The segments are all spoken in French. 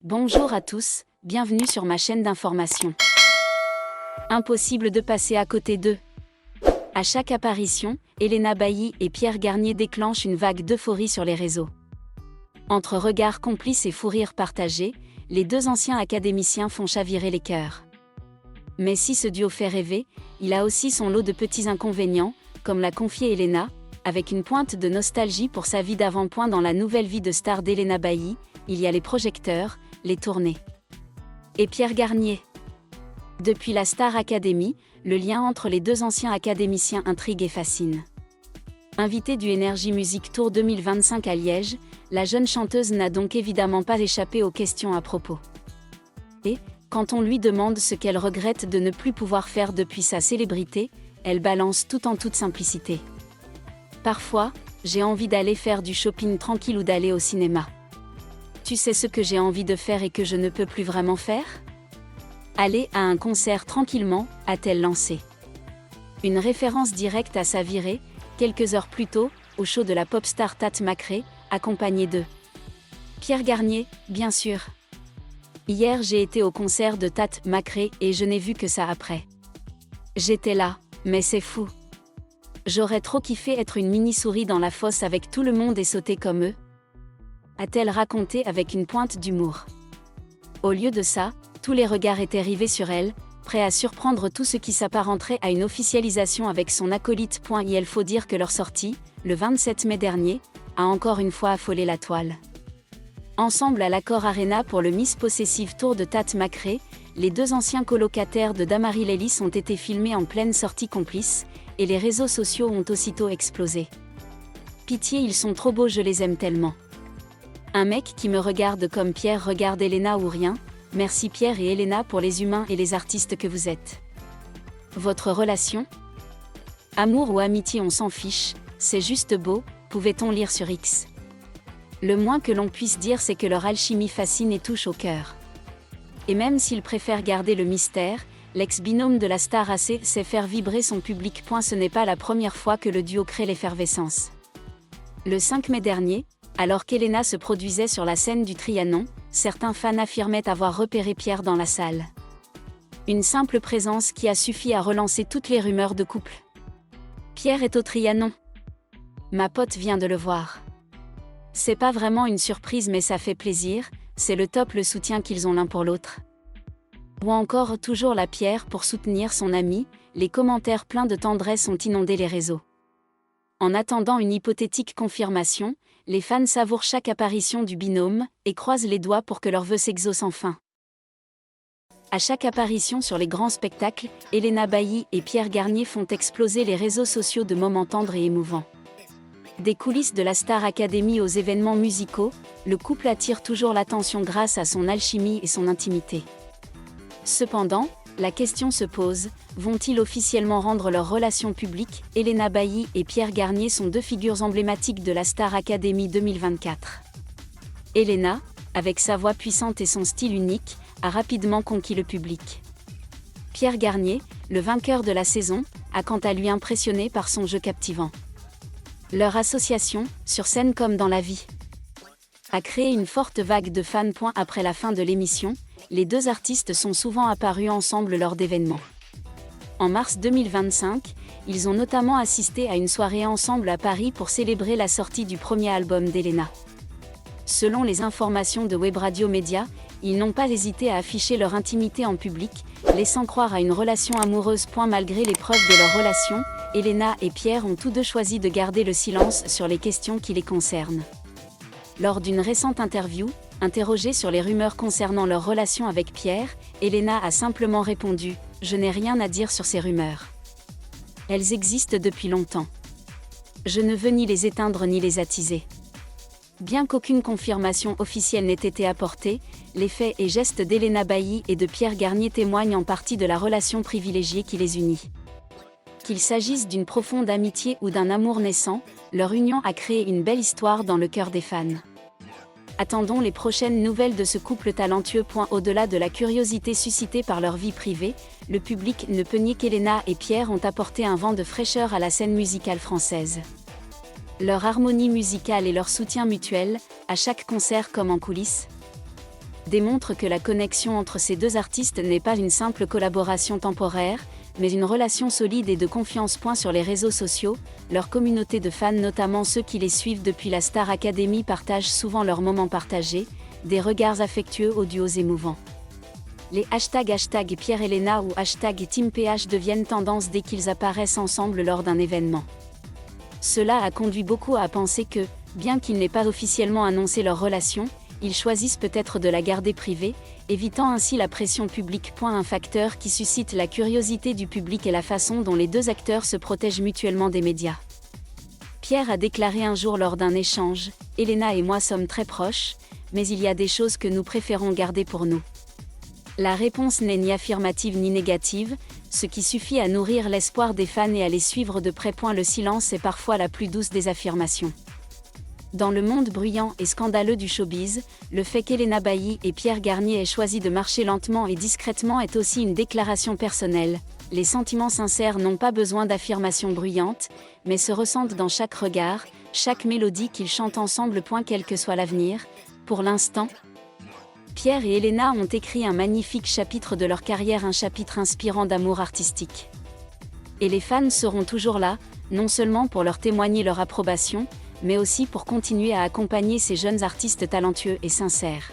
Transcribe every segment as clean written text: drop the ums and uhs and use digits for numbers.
Bonjour à tous, bienvenue sur ma chaîne d'information. Impossible de passer à côté d'eux. À chaque apparition, Elena Bailly et Pierre Garnier déclenchent une vague d'euphorie sur les réseaux. Entre regards complices et fous rires partagés, les deux anciens académiciens font chavirer les cœurs. Mais si ce duo fait rêver, il a aussi son lot de petits inconvénients, comme l'a confié Elena, avec une pointe de nostalgie pour sa vie d'avant-point dans la nouvelle vie de star d'Elena Bailly, il y a les projecteurs, les tournées. Et Pierre Garnier. Depuis la Star Academy, le lien entre les deux anciens académiciens intrigue et fascine. Invitée du Energy Music Tour 2025 à Liège, la jeune chanteuse n'a donc évidemment pas échappé aux questions à propos. Et, quand on lui demande ce qu'elle regrette de ne plus pouvoir faire depuis sa célébrité, elle balance tout en toute simplicité. Parfois, j'ai envie d'aller faire du shopping tranquille ou d'aller au cinéma. Tu sais ce que j'ai envie de faire et que je ne peux plus vraiment faire ? Aller à un concert tranquillement, a-t-elle lancé. Une référence directe à sa virée, quelques heures plus tôt, au show de la pop star Tate McRae, accompagnée de Pierre Garnier, bien sûr. Hier j'ai été au concert de Tate McRae et je n'ai vu que ça après. J'étais là, mais c'est fou. J'aurais trop kiffé être une mini-souris dans la fosse avec tout le monde et sauter comme eux. A-t-elle raconté avec une pointe d'humour. Au lieu de ça, tous les regards étaient rivés sur elle, prêts à surprendre tout ce qui s'apparenterait à une officialisation avec son acolyte. Il faut dire que leur sortie, le 27 mai dernier, a encore une fois affolé la toile. Ensemble à l'Accor Arena pour le Miss Possessive Tour de Tate McRae, les deux anciens colocataires de Damari Lélis ont été filmés en pleine sortie complice, et les réseaux sociaux ont aussitôt explosé. Pitié, ils sont trop beaux, je les aime tellement. Un mec qui me regarde comme Pierre regarde Elena ou rien, merci Pierre et Elena pour les humains et les artistes que vous êtes. Votre relation ? Amour ou amitié, on s'en fiche, c'est juste beau, pouvait-on lire sur X. Le moins que l'on puisse dire, c'est que leur alchimie fascine et touche au cœur. Et même s'ils préfèrent garder le mystère, l'ex-binôme de la star sait faire vibrer son public. Ce n'est pas la première fois que le duo crée l'effervescence. Le 5 mai dernier, alors qu'Elena se produisait sur la scène du Trianon, certains fans affirmaient avoir repéré Pierre dans la salle. Une simple présence qui a suffi à relancer toutes les rumeurs de couple. Pierre est au Trianon. Ma pote vient de le voir. C'est pas vraiment une surprise mais ça fait plaisir, c'est le top le soutien qu'ils ont l'un pour l'autre. Ou encore toujours la Pierre pour soutenir son ami, les commentaires pleins de tendresse ont inondé les réseaux. En attendant une hypothétique confirmation, les fans savourent chaque apparition du binôme et croisent les doigts pour que leurs vœux s'exaucent enfin. À chaque apparition sur les grands spectacles, Elena Bailly et Pierre Garnier font exploser les réseaux sociaux de moments tendres et émouvants. Des coulisses de la Star Academy aux événements musicaux, le couple attire toujours l'attention grâce à son alchimie et son intimité. Cependant, la question se pose, vont-ils officiellement rendre leur relation publique ? Elena Bailly et Pierre Garnier sont deux figures emblématiques de la Star Academy 2024. Elena, avec sa voix puissante et son style unique, a rapidement conquis le public. Pierre Garnier, le vainqueur de la saison, a quant à lui impressionné par son jeu captivant. Leur association, sur scène comme dans la vie, a créé une forte vague de fans. Après la fin de l'émission, les deux artistes sont souvent apparus ensemble lors d'événements. En mars 2025, ils ont notamment assisté à une soirée ensemble à Paris pour célébrer la sortie du premier album d'Elena. Selon les informations de Web Radio Média, ils n'ont pas hésité à afficher leur intimité en public, laissant croire à une relation amoureuse. Malgré les preuves de leur relation, Elena et Pierre ont tous deux choisi de garder le silence sur les questions qui les concernent. Lors d'une récente interview, interrogée sur les rumeurs concernant leur relation avec Pierre, Elena a simplement répondu « Je n'ai rien à dire sur ces rumeurs. Elles existent depuis longtemps. Je ne veux ni les éteindre ni les attiser. » Bien qu'aucune confirmation officielle n'ait été apportée, les faits et gestes d'Elena Bailly et de Pierre Garnier témoignent en partie de la relation privilégiée qui les unit. Qu'il s'agisse d'une profonde amitié ou d'un amour naissant, leur union a créé une belle histoire dans le cœur des fans. Attendons les prochaines nouvelles de ce couple talentueux. Au-delà de la curiosité suscitée par leur vie privée, le public ne peut nier qu'Elena et Pierre ont apporté un vent de fraîcheur à la scène musicale française. Leur harmonie musicale et leur soutien mutuel, à chaque concert comme en coulisses, démontrent que la connexion entre ces deux artistes n'est pas une simple collaboration temporaire, mais une relation solide et de confiance. Sur les réseaux sociaux, leur communauté de fans, notamment ceux qui les suivent depuis la Star Academy, partagent souvent leurs moments partagés, des regards affectueux aux duos émouvants. Les #hashtag Pierre Elena ou #TeamPH deviennent tendance dès qu'ils apparaissent ensemble lors d'un événement. Cela a conduit beaucoup à penser que, bien qu'ils n'aient pas officiellement annoncé leur relation, ils choisissent peut-être de la garder privée, évitant ainsi la pression publique. Un facteur qui suscite la curiosité du public est la façon dont les deux acteurs se protègent mutuellement des médias. Pierre a déclaré un jour lors d'un échange « Elena et moi sommes très proches, mais il y a des choses que nous préférons garder pour nous ». La réponse n'est ni affirmative ni négative, ce qui suffit à nourrir l'espoir des fans et à les suivre de près. Le silence est parfois la plus douce des affirmations. Dans le monde bruyant et scandaleux du showbiz, le fait qu'Elena Bailly et Pierre Garnier aient choisi de marcher lentement et discrètement est aussi une déclaration personnelle. Les sentiments sincères n'ont pas besoin d'affirmations bruyantes, mais se ressentent dans chaque regard, chaque mélodie qu'ils chantent ensemble. Quel que soit l'avenir, pour l'instant, Pierre et Elena ont écrit un magnifique chapitre de leur carrière, un chapitre inspirant d'amour artistique. Et les fans seront toujours là, non seulement pour leur témoigner leur approbation, mais aussi pour continuer à accompagner ces jeunes artistes talentueux et sincères.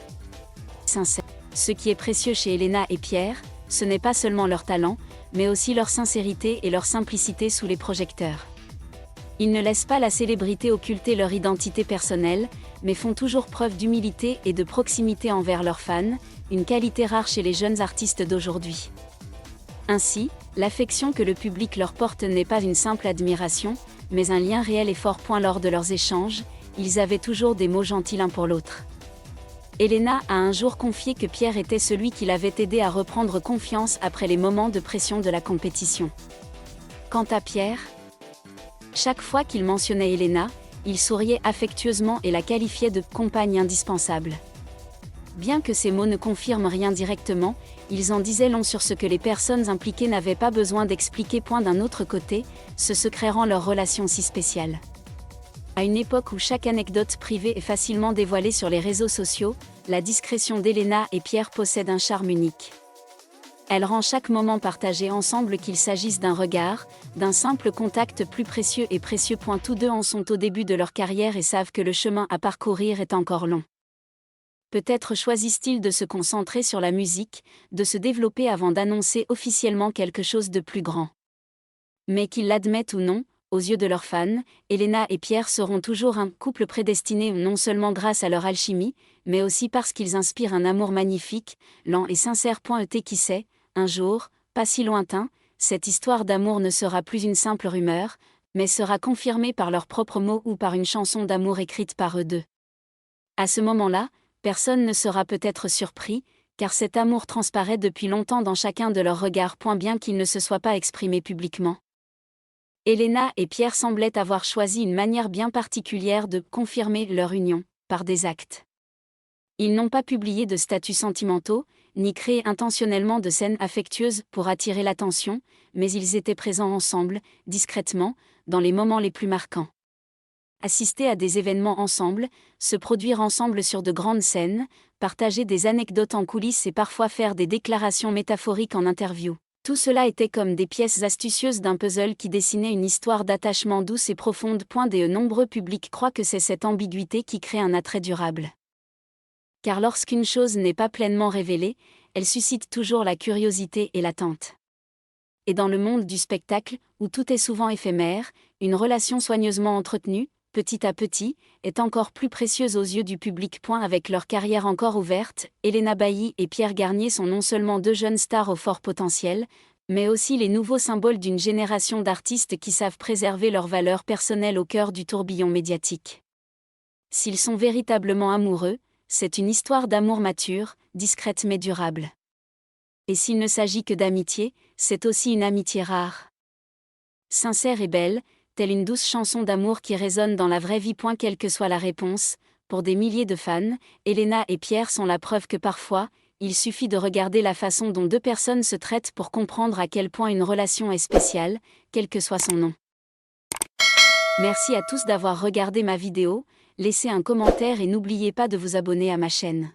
Ce qui est précieux chez Elena et Pierre, ce n'est pas seulement leur talent, mais aussi leur sincérité et leur simplicité sous les projecteurs. Ils ne laissent pas la célébrité occulter leur identité personnelle, mais font toujours preuve d'humilité et de proximité envers leurs fans, une qualité rare chez les jeunes artistes d'aujourd'hui. Ainsi, l'affection que le public leur porte n'est pas une simple admiration, mais un lien réel et fort. Lors de leurs échanges, ils avaient toujours des mots gentils l'un pour l'autre. Elena a un jour confié que Pierre était celui qui l'avait aidé à reprendre confiance après les moments de pression de la compétition. Quant à Pierre, chaque fois qu'il mentionnait Elena, il souriait affectueusement et la qualifiait de « compagne indispensable ». Bien que ces mots ne confirment rien directement, ils en disaient long sur ce que les personnes impliquées n'avaient pas besoin d'expliquer. D'un autre côté, ce secret rend leur relation si spéciale. À une époque où chaque anecdote privée est facilement dévoilée sur les réseaux sociaux, la discrétion d'Elena et Pierre possède un charme unique. Elle rend chaque moment partagé ensemble, qu'il s'agisse d'un regard, d'un simple contact, plus précieux et précieux. Tous deux en sont au début de leur carrière et savent que le chemin à parcourir est encore long. Peut-être choisissent-ils de se concentrer sur la musique, de se développer avant d'annoncer officiellement quelque chose de plus grand. Mais qu'ils l'admettent ou non, aux yeux de leurs fans, Elena et Pierre seront toujours un couple prédestiné, non seulement grâce à leur alchimie, mais aussi parce qu'ils inspirent un amour magnifique, lent et sincère. Qui sait, un jour, pas si lointain, cette histoire d'amour ne sera plus une simple rumeur, mais sera confirmée par leurs propres mots ou par une chanson d'amour écrite par eux deux. À ce moment-là, personne ne sera peut-être surpris, car cet amour transparaît depuis longtemps dans chacun de leurs regards. Bien qu'ils ne se soient pas exprimés publiquement, Elena et Pierre semblaient avoir choisi une manière bien particulière de confirmer leur union, par des actes. Ils n'ont pas publié de statuts sentimentaux, ni créé intentionnellement de scènes affectueuses pour attirer l'attention, mais ils étaient présents ensemble, discrètement, dans les moments les plus marquants. Assister à des événements ensemble, se produire ensemble sur de grandes scènes, partager des anecdotes en coulisses et parfois faire des déclarations métaphoriques en interview. Tout cela était comme des pièces astucieuses d'un puzzle qui dessinait une histoire d'attachement douce et profonde. De nombreux publics croient que c'est cette ambiguïté qui crée un attrait durable. Car lorsqu'une chose n'est pas pleinement révélée, elle suscite toujours la curiosité et l'attente. Et dans le monde du spectacle, où tout est souvent éphémère, une relation soigneusement entretenue, petit à petit, est encore plus précieuse aux yeux du public. Avec leur carrière encore ouverte, Elena Bailly et Pierre Garnier sont non seulement deux jeunes stars au fort potentiel, mais aussi les nouveaux symboles d'une génération d'artistes qui savent préserver leurs valeurs personnelles au cœur du tourbillon médiatique. S'ils sont véritablement amoureux, c'est une histoire d'amour mature, discrète mais durable. Et s'il ne s'agit que d'amitié, c'est aussi une amitié rare. Sincère et belle, telle une douce chanson d'amour qui résonne dans la vraie vie. Quelle que soit la réponse, pour des milliers de fans, Elena et Pierre sont la preuve que parfois, il suffit de regarder la façon dont deux personnes se traitent pour comprendre à quel point une relation est spéciale, quel que soit son nom. Merci à tous d'avoir regardé ma vidéo, laissez un commentaire et n'oubliez pas de vous abonner à ma chaîne.